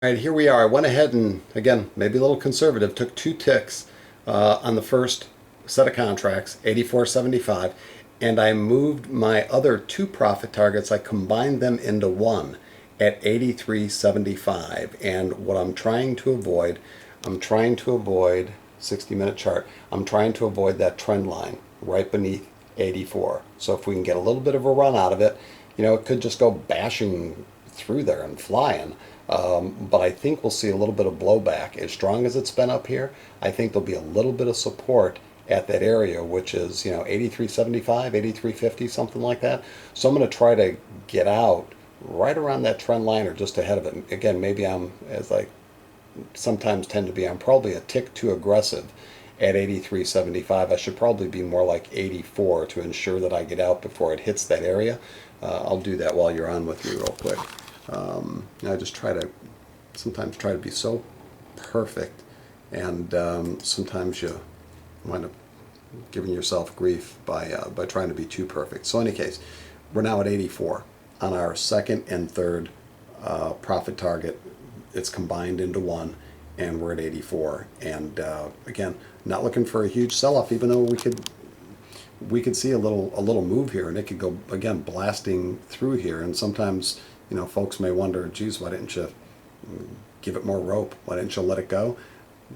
All right, here we are. I went ahead and, again, maybe a little conservative, took two ticks on the first set of contracts, 84.75, and I moved my other two profit targets. I combined them into one at 83.75. And what I'm trying to avoid 60-minute chart. I'm trying to avoid that trend line right beneath 84. So if we can get a little bit of a run out of it, it could just go bashing through there and flying. But I think we'll see a little bit of blowback. As strong as it's been up here, I think there'll be a little bit of support at that area, which is, 83.75, 83.50, something like that. So I'm going to try to get out right around that trend line or just ahead of it. Again, maybe as I sometimes tend to be, I'm probably a tick too aggressive at 83.75. I should probably be more like 84 to ensure that I get out before it hits that area. I'll do that while you're on with me real quick. I just sometimes try to be so perfect, and sometimes you wind up giving yourself grief by trying to be too perfect. So in any case, we're now at 84 on our second and third profit target. It's combined into one, and we're at 84. And again, not looking for a huge sell-off, even though we could see a little move here, and it could go again blasting through here. And sometimes, folks may wonder, geez, why didn't you give it more rope? Why didn't you let it go?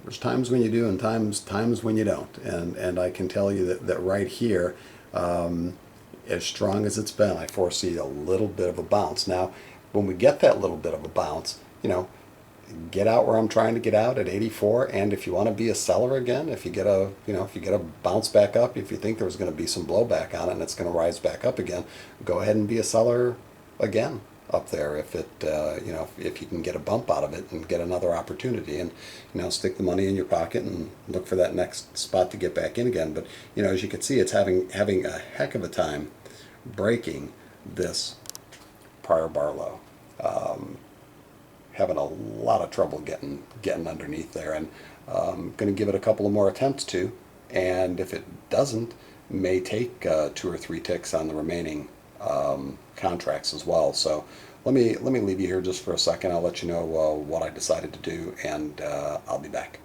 There's times when you do, and times when you don't. And I can tell you that right here, as strong as it's been, I foresee a little bit of a bounce. Now, when we get that little bit of a bounce, get out where I'm trying to get out at 84. And if you want to be a seller again, if you get a bounce back up, if you think there's going to be some blowback on it and it's going to rise back up again, go ahead and be a seller again up there if if you can get a bump out of it and get another opportunity, and stick the money in your pocket and look for that next spot to get back in again. But as you can see, it's having a heck of a time breaking this prior bar low. Having a lot of trouble getting underneath there, and going to give it a couple of more attempts to, and if it doesn't, may take 2 or 3 ticks on the remaining contracts as well. So let me leave you here just for a second. I'll let you know what I decided to do, and I'll be back.